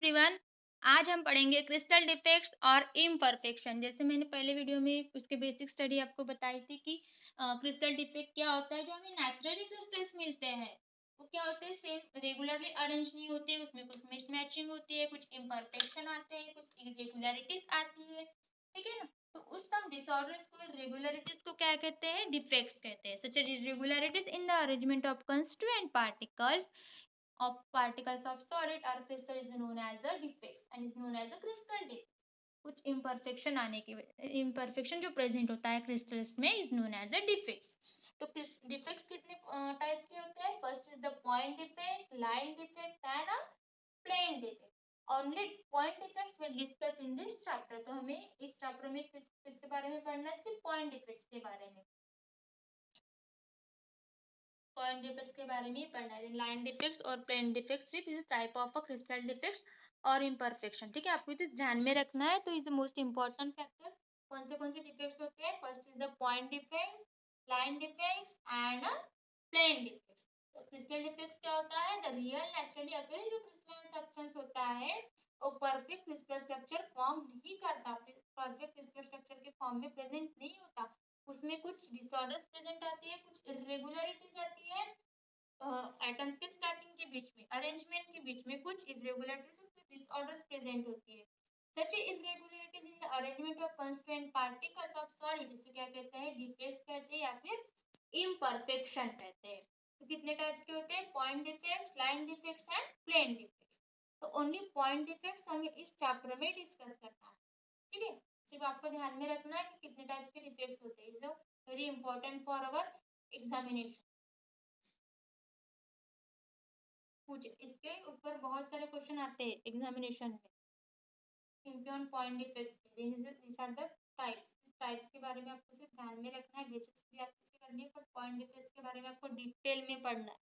Everyone. आज हम पढ़ेंगे क्रिस्टल डिफेक्ट्स और इम्परफेक्शन। जैसे मैंने पहले वीडियो में उसके बेसिक स्टडी आपको बताई थी कि क्रिस्टल डिफेक्ट क्या होता है। जो हमें नेचुरली क्रिस्टल्स मिलते हैं वो क्या होते हैं, सेम रेगुलरली अरेंज नहीं होते, उसमें कुछ मिसमैचिंग होती है, कुछ इम्परफेक्शन आते हैं, कुछ इरेगुलरिटीज आती है। ठीक है ना। तो उस सब डिसऑर्डर्स को, इरेगुलरिटीज को क्या कहते हैं, डिफेक्ट्स कहते हैं। Such as irregularities in the arrangement of constituent particles of particles of solid or crystal is known as a defects and is known as a crystal defect। कुछ imperfection आने की, imperfection जो present होता है crystals में is known as a defects। तो defects कितने types के होते हैं? First is the point defect, line defect and a plane defect। Only point defects will discuss in this chapter। तो हमें इस chapter में किसके बारे में पढ़ना है? सिर्फ point defects के बारे में, पॉइंट डिफेक्ट्स के बारे में ही पढ़ना है। लाइन डिफेक्ट्स और प्लेन डिफेक्ट्स सिर्फ is type of a crystal defects और इम्परफेक्शन। ठीक है, आपको इसे ध्यान में रखना है। तो is the most important factor. कौन से डिफेक्ट्स होते हैं? First is the point defects, line defects and plane defects. तो क्रिस्टल डिफेक्ट्स क्या होता है? द रियल नेचुरली अकरिंग जो क्रिस्टलाइन सब्सटेंस होता है वो परफेक्ट क्रिस्टल स्ट्रक्चर फॉर्म नहीं करता, परफेक्ट क्रिस्टल स्ट्रक्चर के फॉर्म में प्रेजेंट नहीं होता। उसमें कुछ डिसऑर्डर्स प्रेजेंट आती है, कुछ इरेगुलरिटीज आती है एटम्स के स्टैकिंग के बीच में, अरेंजमेंट के बीच में कुछ इरेगुलरिटीज और कुछ डिसऑर्डर्स प्रेजेंट होती है। Such irregularities in the arrangement of constituent particles of solid, इसे क्या कहते हैं? डिफेक्ट्स कहते हैं या फिर इम्परफेक्शन कहते हैं। तो कितने टाइप्स के होते हैं? Point defects, line defects and plane defects. तो ओनली पॉइंट डिफेक्ट्स हमें इस चैप्टर में डिस्कस करना है। ठीक है, सिर्फ आपको ध्यान में रखना है कि कितने टाइप्स के डिफेक्ट्स होते हैं। Is very important for our examination. कुछ इसके ऊपर बहुत सारे क्वेश्चन आते हैं एग्जामिनेशन में, simply on point defects. This are the types. इस टाइप्स के बारे में आपको सिर्फ ध्यान में रखना है, बेसिक्स भी आपको इसकी करनी है, पर पॉइंट डिफेक्ट्स के बारे में आपको डिटेल में पढ़ना है।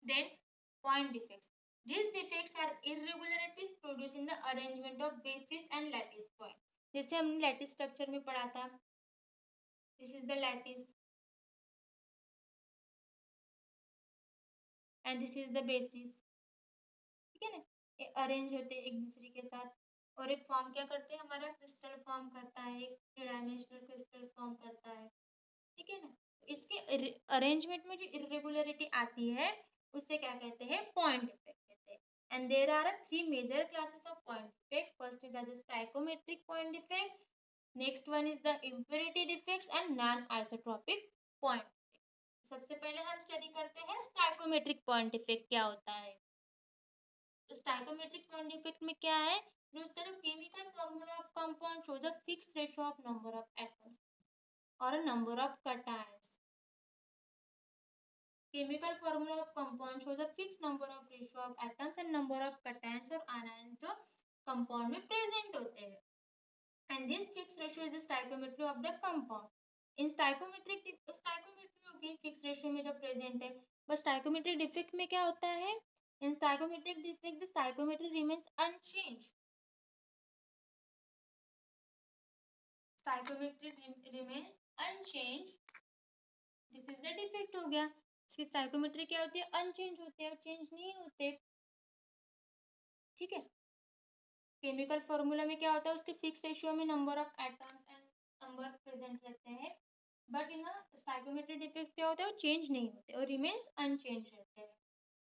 Then point defects, these defects are irregularities produced in the arrangement of basis and lattice point। जैसे हमने लैटिस स्ट्रक्चर में पढ़ा था, this is the lattice and this is the basis. ठीक है ना, ये अरेंज होते हैं एक दूसरे के साथ और एक फॉर्म क्या करते हैं? हमारा क्रिस्टल फॉर्म करता है, एक थ्री डायमेंशनल क्रिस्टल फॉर्म करता है। ठीक है ना। इसके अरेंजमेंट में जो इरेगुलरिटी आती है उसे क्या कहते हैं? पॉइंट डिफेक्ट कहते हैं। And there are three major classes of point defect. First is as stoichiometric point defect, next one is the impurity defects and non isotropic point. सबसे पहले हम स्टडी करते हैं स्टाइकोमेट्रिक पॉइंट डिफेक्ट क्या होता है। तो स्टाइकोमेट्रिक पॉइंट डिफेक्ट में क्या है? जो उसका जो chemical formula of compound shows a fix ratio of number of atoms और a number of cations। Chemical formula of compound shows a fixed number of ratio of atoms and number of cations और anions जो compound में present होते हैं। And this fixed ratio is the stoichiometry of the compound। In stoichiometry होगी fixed ratio में जो present है, बस stoichiometric defect में क्या होता है? In stoichiometric defect the stoichiometry remains unchanged। Stoichiometry remains unchanged। This is the defect हो गया। इसकी स्टाइकोमेट्री क्या होती है? अनचेंज होते हैं, चेंज नहीं होते। ठीक है, केमिकल फॉर्मूला में क्या होता है? उसके फिक्स रेशियो में number of atoms and number present रहते हैं, बट इन स्टाइकोमेट्री डिफेक्ट्स क्या होता है? वो चेंज नहीं होते और रिमेन्स अनचेंज रहते हैं।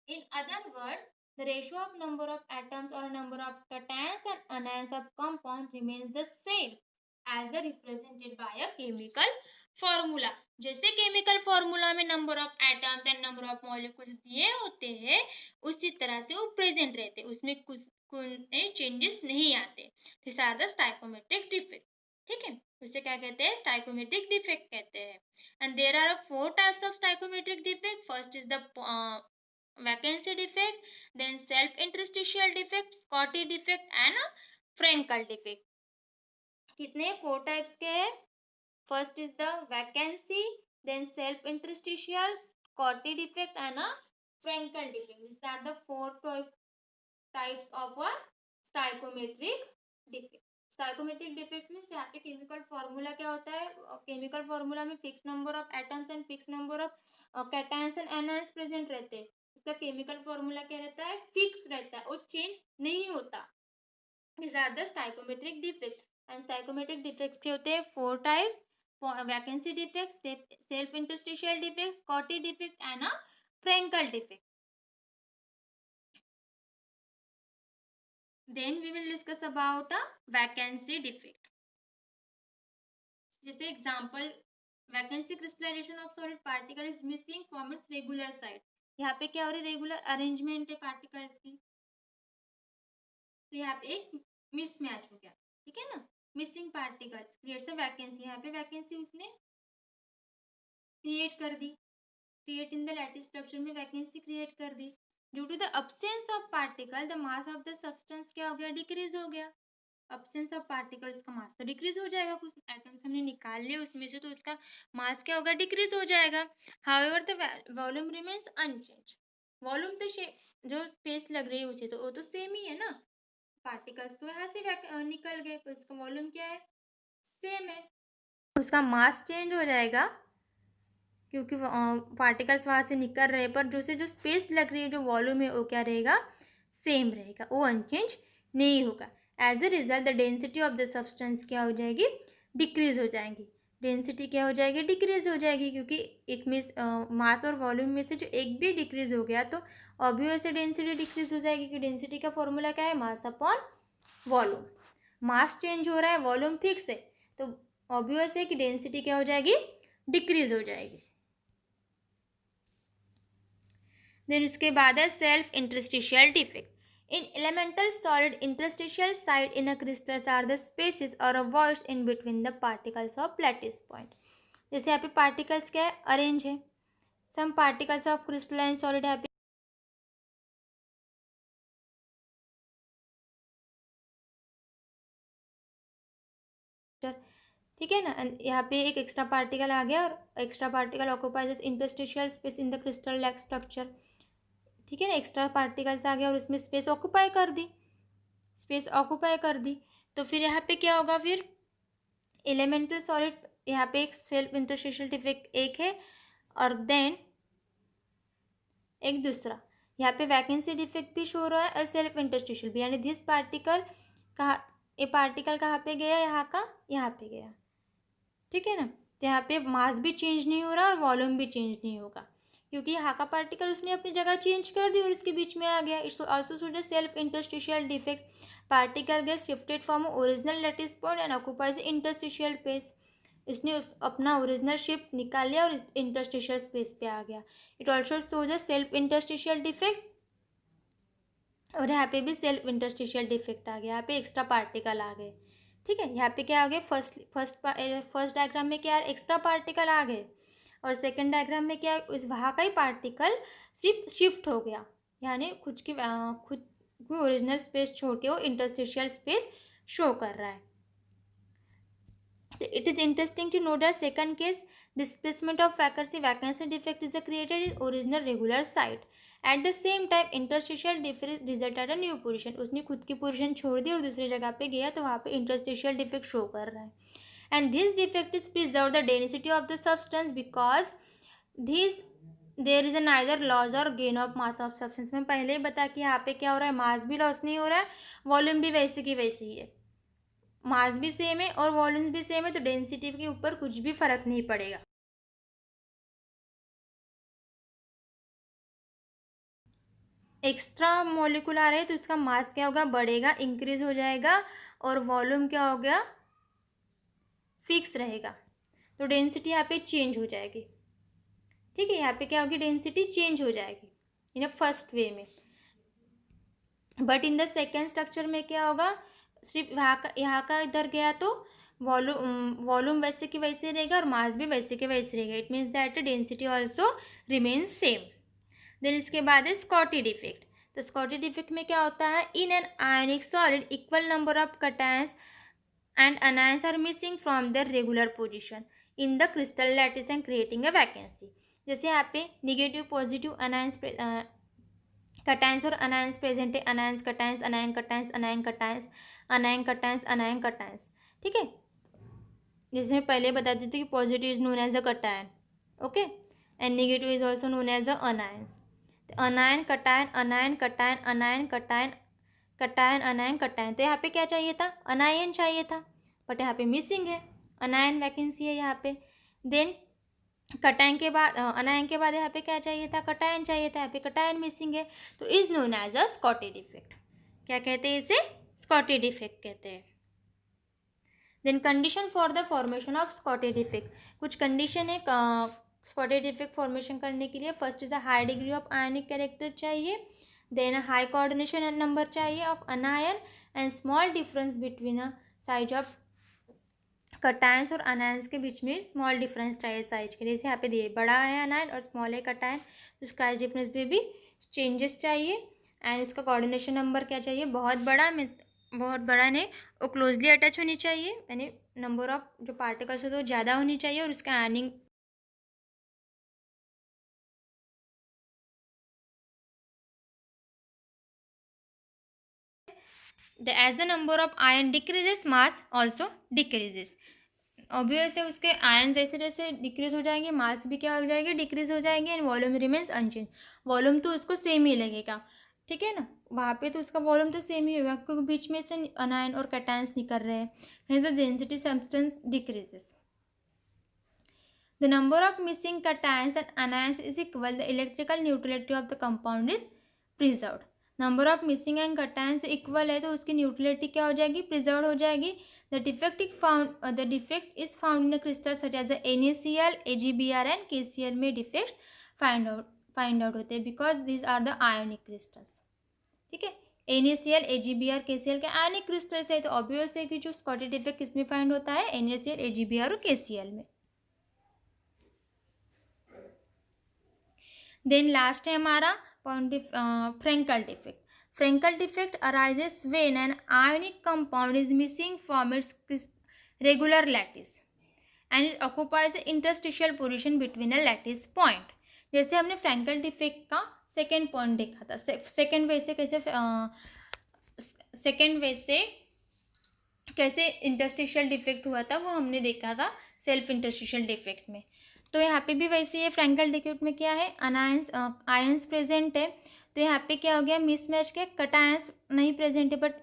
In other words the ratio of number of atoms or number of cations and anions of compound remains the same as the represented by a chemical formula। जैसे केमिकल फॉर्मूला में number of atoms and number of molecules दिए होते हैं उसी तरह से वो present रहते हैं, उसमें कुछ चेंजेस नहीं आते। This are the stoichiometric defect. ठीक है, उसे क्या कहते हैं? स्टाइकोमेट्रिक डिफेक्ट कहते हैं। And there are four types of stoichiometric defect. First is the vacancy defect, then self interstitial defect, Scotty defect and Frankel defect। कितने? फोर टाइप्स के हैं। First is the vacancy, then self interstitial, Scotty defect and Frankel defect। These are the four types of a stoichiometric defect। Stoichiometric defect means यहाँ पे chemical formula क्या होता है? Chemical formula में fix number of atoms and fix number of cations and anions present रहते हैं। उसका chemical formula क्या रहता है, फिक्स रहता है और चेंज नहीं होता। These are the stoichiometric defects. And stoichiometric defects के होते हैं 4 types: vacancy defects, self interstitial defects, Scotty defect and a Frankel defect. Then we will discuss about a vacancy defect. जैसे example, vacancy crystallization of solid particle is missing from its regular site. यहाँ पे क्या हो रहा है, regular arrangement है particles की, तो यहाँ पे एक मिसमैच हो गया, ठीक है ना। Missing particles creates a vacancy, यहाँ पे वैकेंसी उसने क्रिएट कर दी, create in the lattice structure में वैकेंसी क्रिएट कर दी। Due to the absence of particle the mass of the substance क्या हो गया, डिक्रीज हो गया। अब्सेंस ऑफ पार्टिकल्स का मास तो डिक्रीज हो जाएगा, कुछ एटम्स हमने निकाल लिए उसमें से तो उसका मास क्या होगा, डिक्रीज हो जाएगा। However the volume remains unchange, volume तो जो स्पेस लग रही है उसे तो वो तो सेम ही है ना, पार्टिकल्स तो यहाँ से निकल गए तो इसका वॉल्यूम क्या है, सेम है। उसका मास चेंज हो जाएगा क्योंकि पार्टिकल्स वहाँ से निकल रहे हैं, पर जो स्पेस लग रही है, जो वॉल्यूम है वो क्या रहेगा, सेम रहेगा, वो अनचेंज नहीं होगा। As a result the density of the substance क्या हो जाएगी, डिक्रीज हो जाएगी। डेंसिटी क्या हो जाएगी, डिक्रीज हो जाएगी, क्योंकि एक में मास और वॉल्यूम में से जो एक भी डिक्रीज हो गया तो ऑब्वियसली डेंसिटी डिक्रीज हो जाएगी, क्योंकि डेंसिटी का फॉर्मूला क्या है, mass upon volume. Mass change हो रहा है, वॉल्यूम फिक्स है, तो ऑब्वियस है कि डेंसिटी क्या हो जाएगी, डिक्रीज हो जाएगी। देन उसके बाद है self interstitial defect. In elemental solid, interstitial site in a crystals are the spaces or a voids in between the particles of lattice point. जैसे यहाँ पे पार्टिकल्स क्या है, अरेंज है। Some particles of crystalline solid यहाँ पे ठीक है ना, यहाँ पे एक एक्स्ट्रा पार्टिकल आ गया और extra particle occupies interstitial space in the crystal like structure, ठीक है ना। एक्स्ट्रा पार्टिकल्स आ गया और उसमें स्पेस ऑक्यूपाई कर दी, स्पेस ऑक्यूपाई कर दी, तो फिर यहाँ पे क्या होगा, फिर एलिमेंटल सॉलिड यहाँ पे एक सेल्फ इंटरस्टिशियल डिफेक्ट एक है और देन एक दूसरा यहाँ पे वैकेंसी डिफेक्ट भी शो हो रहा है और सेल्फ इंटरस्टिशियल भी, यानी दिस पार्टिकल कहाँ, ये पार्टिकल कहाँ पे गया, यहाँ का यहाँ पे गया, ठीक है ना। तो यहाँ पे मास भी चेंज नहीं हो रहा और वॉल्यूम भी चेंज नहीं होगा, क्योंकि यहाँ का पार्टिकल उसने अपनी जगह चेंज कर दी और इसके बीच में आ गया। It's also showed a self interstitial defect, particle gate shifted from original lattice point and occupies interstitial space, इसने अपना ओरिजिनल शिफ्ट निकाल लिया और इस इंटरस्टिशियल स्पेस पे आ गया। It also shows a self interstitial defect, और यहाँ पे भी सेल्फ इंटरस्टिशियल डिफेक्ट आ गया, यहाँ पे एक्स्ट्रा पार्टिकल आ गए, ठीक है। यहाँ पे क्या आ गए, फर्स्ट डायग्राम में क्या एक्स्ट्रा पार्टिकल आ गए और सेकंड डायग्राम में क्या उस वहाँ का ही पार्टिकल सिर्फ शिफ्ट हो गया, यानी खुद ओरिजिनल स्पेस छोड़ के वो इंटरस्टिशियल स्पेस शो कर रहा है। It is interesting to note that second case displacement of vacancy defect is created in original regular site. At the same time interstitial defect result at a new position, उसने खुद की position छोड़ दी और दूसरी जगह पे गया तो वहाँ पे इंटरस्टिशियल डिफेक्ट शो कर रहा है। And this defect is preserve the density of the substance because this there is a neither loss or gain of mass of substance। मैं पहले ही बता कि यहाँ पे क्या हो रहा है, मास भी लॉस नहीं हो रहा है, वॉल्यूम भी वैसे की वैसी ही है, मास भी सेम है और वॉल्यूम भी सेम है, तो डेंसिटी के ऊपर कुछ भी फर्क नहीं पड़ेगा। एक्स्ट्रा मॉलिक्यूल आ रहे हैं तो इसका मास क्या होगा, बढ़ेगा, इंक्रीज हो जाएगा, और वॉल्यूम क्या हो गया, फिक्स रहेगा, तो डेंसिटी यहाँ पे चेंज हो जाएगी, ठीक है। यहाँ पे क्या होगी, डेंसिटी चेंज हो जाएगी इन अ फर्स्ट वे में, but in the second structure में क्या होगा, सिर्फ यहाँ का इधर गया तो वॉल्यूम वैसे के वैसे रहेगा और मास भी वैसे के वैसे रहेगा। It means that density also remains same. Then इसके बाद है स्कॉटी डिफेक्ट। तो स्कॉटी डिफेक्ट में क्या होता है, in an ionic solid equal number of cations and anions are missing from their regular position in the crystal lattice and creating a vacancy. जैसे यहाँ पे निगेटिव पॉजिटिव अनायंस कैटायंस और anions present है, anions cations, anion cations, anion cations, anion cations, anion cations, ठीक है। जैसे मैं पहले बता दी थी कि positive is known as a cation, okay, and negative is also known as a anions. Anion cation anion cation anion cation cation anion cation, तो यहाँ पे क्या चाहिए था, अनायन चाहिए था, बट यहाँ पे मिसिंग है, अनायन वैकेंसी है यहाँ पे। देन कटायन के बाद अनायन के बाद यहाँ पे क्या चाहिए था, कटायन चाहिए था, यहाँ पे कटायन मिसिंग है, तो is known as a Schottky defect. क्या कहते हैं इसे, स्कॉटी डिफेक्ट कहते हैं। Then condition for the formation of Schottky defect, कुछ कंडीशन है स्कॉटी डिफेक्ट फॉर्मेशन करने के लिए। First is a high degree of ionic character चाहिए, देन हाई कोऑर्डिनेशन नंबर चाहिए of anion, and small difference between a size of cations और anions के बीच में स्मॉल डिफरेंस चाहिए साइज के लिए। जैसे यहाँ पे दिए बड़ा है अनायन और स्मॉल है कटायन, तो साइज डिफरेंस में भी चेंजेस चाहिए। एंड इसका कोऑर्डिनेशन नंबर क्या चाहिए, बहुत बड़ा नहीं, वो क्लोजली अटैच होनी चाहिए, यानी नंबर ऑफ जो पार्टिकल्स है तो ज़्यादा होनी चाहिए, और उसका ironing as the number of ion decreases mass also decreases। Obvious है, उसके आयन जैसे जैसे डिक्रीज हो जाएंगे, मास भी क्या हो जाएगी, डिक्रीज हो जाएंगे, and volume remains unchange. Volume तो उसको सेम ही लगेगा, ठीक है ना, वहाँ पे तो उसका वॉल्यूम तो सेम ही होगा, क्योंकि बीच में से अनायन और कैटायंस निकल रहे हैं, the density substance decreases. The number of missing cations and anions is equal, the electrical neutrality of the compound is preserved। Number of missing and cations equal है, तो उसकी न्यूट्रलिटी क्या हो जाएगी, प्रिजर्व हो जाएगी। The defect is found in crystal such as NaCl, AgBr and KCl में defects find out होते हैं, because these are the ionic crystals. ठीक है, NaCl, AgBr, KCl के आयोनिक क्रिस्टल्स है, तो ऑब्वियस है कि जो स्कॉटी डिफेक्ट किसमें फाइंड होता है, NaCl, AgBr और KCl में। देन लास्ट है हमारा point Frenkel defect. Frenkel defect arises when an ionic compound is missing from its regular lattice and it occupies interstitial position between a lattice point. जैसे हमने Frenkel defect का second point देखा था, second way से कैसे interstitial defect हुआ था, वो हमने देखा था सेल्फ इंटरस्टिशियल डिफेक्ट में। तो यहाँ पे भी वैसे ही है, फ्रेंकल डिफेक्ट में क्या है, आयंस प्रेजेंट है, तो यहाँ पे क्या हो गया, मिसमैच के कटायंस नहीं प्रेजेंट है, but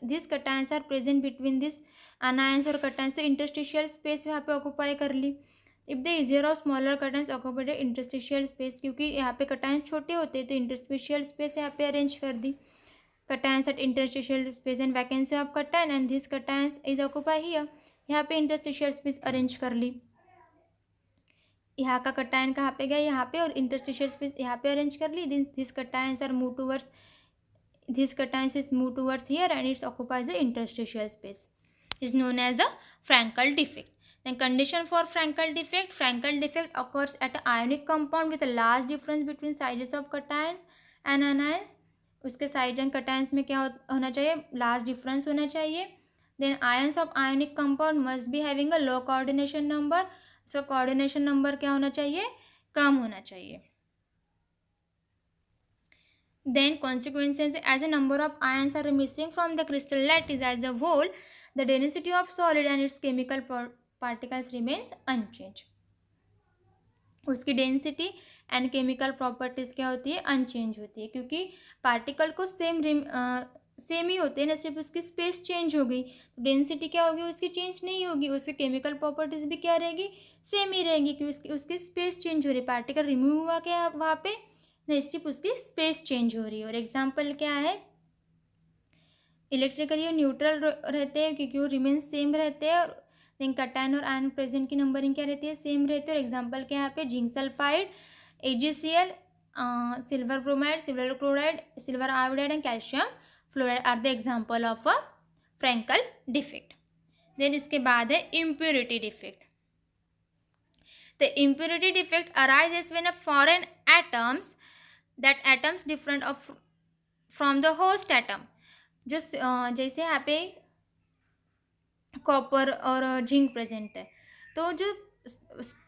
this cations are present between this anions और कटायंस, तो इंटरस्टिशियल स्पेस यहाँ पे ऑक्युपाई कर ली। If the easier of smaller cations occupied interstitial space, क्योंकि यहाँ पे कटायंस छोटे होते हैं तो इंटरस्टिशियल स्पेस यहाँ पे अरेंज कर दी। cations at interstitial space and vacancy of cation, and this cations is occupy here। यहाँ पे इंटरस्टिशियल स्पेस अरेंज कर ली, यहाँ का कटायन कहाँ पे गया, यहाँ पे, और इंटरस्टिशियल स्पेस यहाँ पे अरेंज कर ली। This cations are move towards, this cations is move towards here and it occupies the interstitial space, is known as a Frankel defect। Then condition for Frankel defect occurs at an ionic compound with a large difference between sizes of cations and anions। उसके side and cations में क्या होना चाहिए, large difference होना चाहिए। Then ions of ionic compound must be having a low coordination number, इसका coordination number क्या होना चाहिए, कम होना चाहिए। Then consequences, as a number of ions are missing from the crystal lattice as a whole, the density of solid and its chemical particles remains unchanged। उसकी density and chemical properties क्या होती है, unchange होती है, क्योंकि particle को same ही होते हैं ना, सिर्फ उसकी स्पेस चेंज हो गई, डेंसिटी क्या होगी, उसकी चेंज नहीं होगी, उसकी केमिकल प्रॉपर्टीज़ भी क्या रहेगी, सेम ही रहेगी, क्योंकि उसकी स्पेस चेंज हो रही है, पार्टिकल रिमूव हुआ क्या वहाँ पे, नहीं, सिर्फ उसकी स्पेस चेंज हो रही है। और एग्जाम्पल क्या है, इलेक्ट्रिकली न्यूट्रल रहते हैं क्योंकि वो रिमेन सेम रहते हैं, और देन कटायन और आयन प्रेजेंट की नंबरिंग क्या रहती है, सेम रहती है। और एग्जांपल क्या है यहाँ पे, zinc sulphide, AgCl, silver bromide, silver chloride, silver iodide and calcium fluoride are the example of a Frenkel defect. Then इसके बाद है impurity defect. The impurity defect arises when a foreign atoms, that atoms different of from the host atom. जो जैसे यहाँ पे copper और zinc present है, तो जो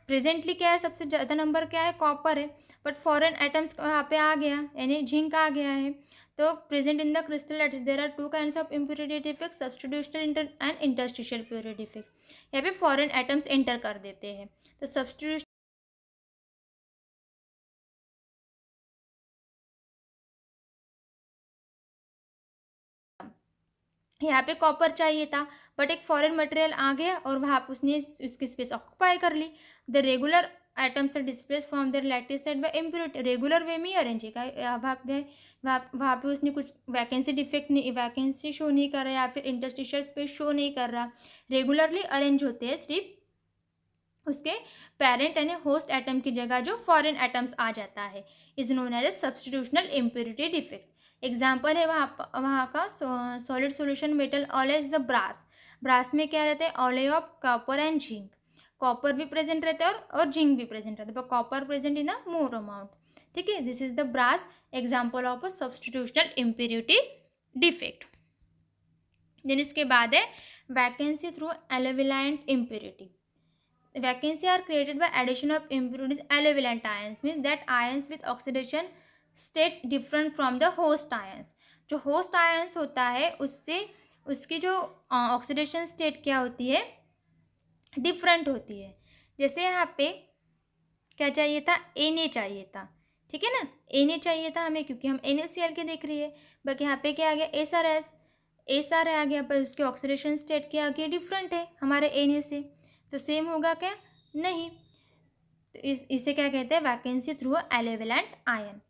प्रेजेंटली क्या है, सबसे ज़्यादा नंबर क्या है, कॉपर है, बट फॉरेन एटम्स यहाँ पे आ गया, यानी जिंक आ गया है, तो present in the crystal lattice there are two kinds of impurity defect, substitutional and interstitial purity defect. यहाँ पे फॉरेन एटम्स एंटर कर देते हैं, तो सब्स्टिट्यूशन यहाँ पे कॉपर चाहिए था, बट एक फॉरेन मटेरियल आ गया और वहाँ पे उसने उसकी स्पेस ऑक्यूपाई कर ली। The regular atoms are displace from their lattice side by impurity, regular way में ही अरेंज है। वहाँ पे उसने कुछ वैकेंसी डिफेक्ट नहीं, वैकेंसी शो नहीं कर रहा या फिर इंटरस्टिशियल स्पेस शो नहीं कर रहा, रेगुलरली अरेंज होते हैं, सिर्फ उसके पेरेंट यानी होस्ट एटम की जगह जो फॉरेन एटम्स आ जाता है, is known as a substitutional impurity defect. Example है वहाँ का solid solution metal alloy is the brass. Brass में क्या रहता है, alloy of copper and zinc. Copper भी प्रेजेंट रहता है और जिंक भी प्रेजेंट रहता है, but copper present in a more amount. ठीक है, this is the brass example of a substitutional impurity defect. Then इसके बाद है vacancy through aliovalent impurity. Vacancy are created by addition of impurities allevilant ions, means that ions with oxidation state different from the host ions। जो host ions होता है उससे उसकी जो oxidation state क्या होती है, डिफरेंट होती है। जैसे यहाँ पे क्या चाहिए था, Na चाहिए था, ठीक है ना, Na चाहिए था हमें क्योंकि हम NaCl के देख रही है, बाकी यहाँ पे क्या आ गया, SR आ गया, पर उसके ऑक्सीडेशन स्टेट क्या आ गया, डिफरेंट है हमारे Na से, तो सेम होगा क्या, नहीं। तो इसे क्या कहते हैं, वैकेंसी थ्रू एलेवेलेंट आयन।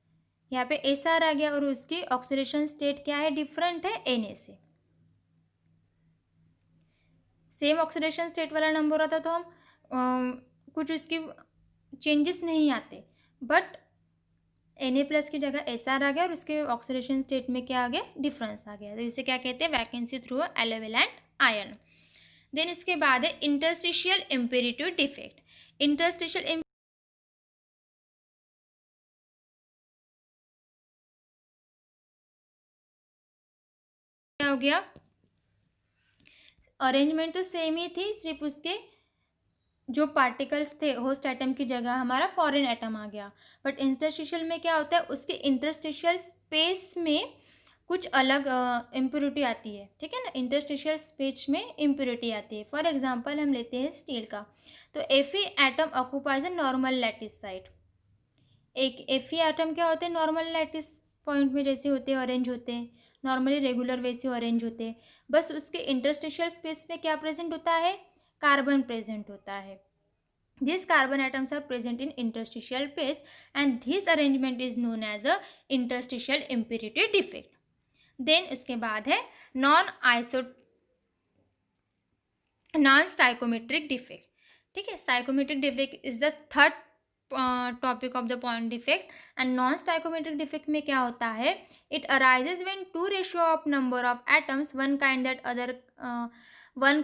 यहाँ पे SR आ गया और उसकी ऑक्सीडेशन स्टेट क्या है, डिफरेंट है Na से। सेम ऑक्सीडेशन स्टेट वाला नंबर होता तो हम कुछ उसकी चेंजेस नहीं आते, बट Na+ की जगह SR आ गया और उसके ऑक्सीडेशन स्टेट में क्या आ गया, डिफरेंस आ गया, तो इसे क्या कहते हैं, वैकेंसी थ्रू एलेवेलेंट आयन। देन इसके बाद है इंटरस्टिशियल इम्प्योरिटी डिफेक्ट। इंटरस्टिशियल क्या हो गया, अरेंजमेंट तो सेम ही थी, सिर्फ उसके जो पार्टिकल्स थे होस्ट एटम की जगह हमारा फॉरेन एटम आ गया, बट इंटरस्टिशियल में क्या होता है, उसके इंटरस्टिशियल स्पेस में कुछ अलग इम्प्योरिटी आती है, ठीक है ना, इंटरस्टिशियल स्पेस में इम्प्योरिटी आती है। फॉर एग्जांपल हम लेते हैं स्टील का, तो Fe atom occupies a normal lattice side. एक Fe एटम क्या होते हैं, नॉर्मल लैटिस पॉइंट में जैसे होते हैं अरेंज होते हैं, नॉर्मली रेगुलर वैसे अरेंज होते हैं, बस उसके इंटरस्टिशियल स्पेस में क्या प्रेजेंट होता है, कार्बन प्रेजेंट होता है। These carbon atoms are present in interstitial space and this arrangement is known as a interstitial impurity defect. Then इसके बाद है नॉन स्टाइकोमेट्रिक डिफेक्ट। ठीक है, stoichiometric defect is the third topic of the point defect. And non stoichiometric defect में क्या होता है, it arises when to ratio of number of atoms one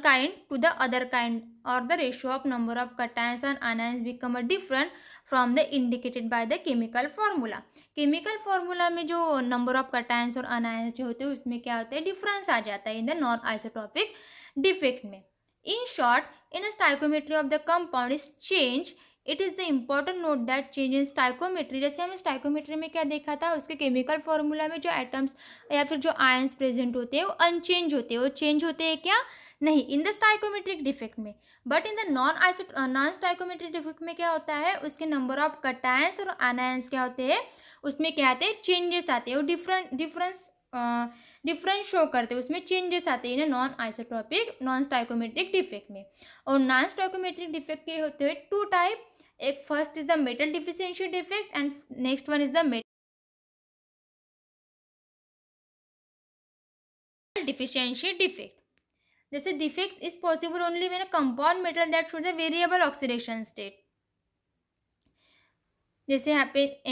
kind to the other kind, or the ratio of number of cations and anions become a different from the indicated by the chemical formula। Chemical formula में जो number of cations और anions जो होते हैं उसमें क्या होता है, डिफरेंस आ जाता है in the non isotopic defect में। In short, in a stoichiometry of the compound is change, it is the important note that change in stoichiometry, जैसे हमने stoichiometry में क्या देखा था, उसके केमिकल फॉर्मूला में जो एटम्स या फिर जो आयंस प्रेजेंट होते हैं वो अनचेंज होते हैं, वो चेंज होते हैं क्या, नहीं, इन द स्टाइकोमेट्रिक डिफेक्ट में। But in the non stoichiometric defect में क्या होता है, उसके नंबर ऑफ कटायंस और अनायंस क्या होते हैं, उसमें क्या आते हैं, चेंजेस आते हैं, वो डिफरेंस शो करते हैं, उसमें चेंजेस आते हैं non isotopic non stoichiometric defect में। और नॉन स्टाइकोमेट्रिक डिफेक्ट के होते हैं टू टाइप, एक first is the metal deficiency defect and next one is the metal deficiency defect. जैसे defect is possible only when a compound metal that shows a variable oxidation state. जैसे यहाँ पे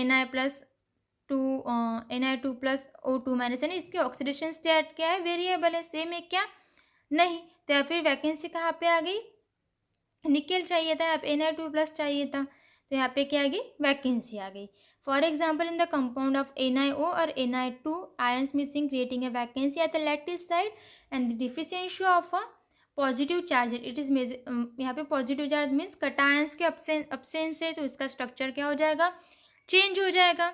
Ni2+O2- यानी इसकी oxidation state क्या है, variable है, same है क्या, नहीं, तो या फिर वैकेंसी कहाँ पे आ गई, निकेल चाहिए था, यहाँ पे Na2+ चाहिए था, तो यहाँ पे क्या आ गई, वैकेंसी आ गई। For example in the compound of NiO और Na2 ions missing creating a vacancy at the lattice side and the deficiency of a positive charge, it is यहाँ पे पॉजिटिव चार्ज मीन्स कटायंस के absence है, तो इसका structure क्या हो जाएगा, चेंज हो जाएगा,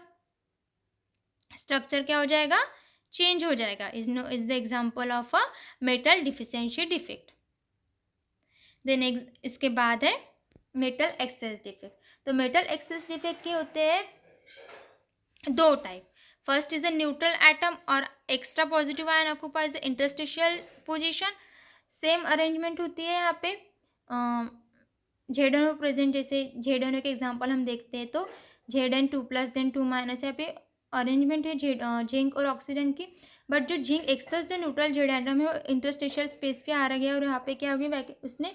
स्ट्रक्चर क्या हो जाएगा, चेंज हो जाएगा, is the example of a metal deficiency defect. Then इसके बाद है मेटल एक्सेस डिफेक्ट। तो मेटल एक्सेस डिफेक्ट के होते हैं दो type. First is a neutral atom और extra positive ion occupies the interstitial position. Same arrangement होती है यहाँ पे जेड प्रेजेंट, जैसे जेड के एग्जांपल हम देखते हैं तो Zn2+ देन 2- यहाँ पे अरेंजमेंट है जिंक और ऑक्सीजन की। बट जो जिंक एक्सेस जो न्यूट्रल जेड एटम है वो इंटरस्टिशियल स्पेस पे आ गया और यहाँ पे क्या हो गया, उसने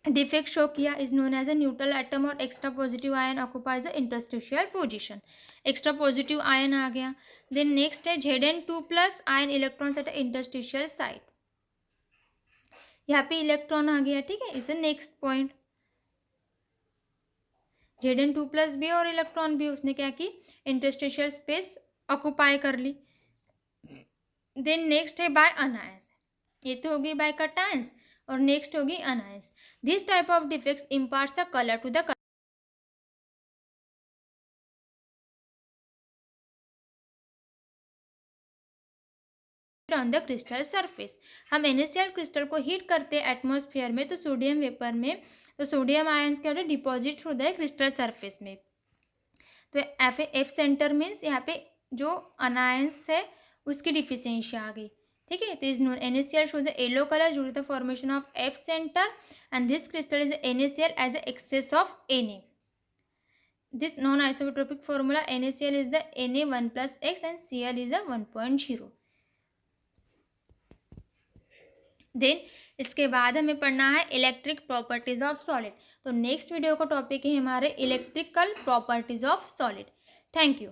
डिफेक्ट शो किया, is known as a neutral atom और extra positive ion occupies the interstitial position. Extra positive ion आ गया। देन नेक्स्ट है Zn2+ ion electrons at interstitial site, यहाँ पे इलेक्ट्रॉन आ गया, ठीक है, is the next point. Zn2+ भी और इलेक्ट्रॉन भी उसने क्या की, इंटरस्टिशियल स्पेस ऑक्यूपाई कर ली। देन नेक्स्ट है बाय अनायंस, ये तो होगी बाय कैटायंस और नेक्स्ट होगी anions. This type of defects imparts a colour to the on the crystal surface. हम NaCl क्रिस्टल को हीट करते हैं एटमॉस्फेयर में, तो सोडियम वेपर में, तो सोडियम आयंस क्या होता है, डिपॉजिट होता है क्रिस्टल सरफेस में। तो एफ सेंटर मीन्स यहाँ पे जो अनायंस है उसकी डिफिशियंसी आ गई, ठीक है। तो is known NaCl shows a yellow color due to the formation of F center and this crystal is NaCl as a excess of Na. This non-isotropic formula NaCl is the Na1+X and Cl is a 1.0. Then इसके बाद हमें पढ़ना है electric properties of solid. तो next video का topic है हमारे electrical properties of solid. Thank you.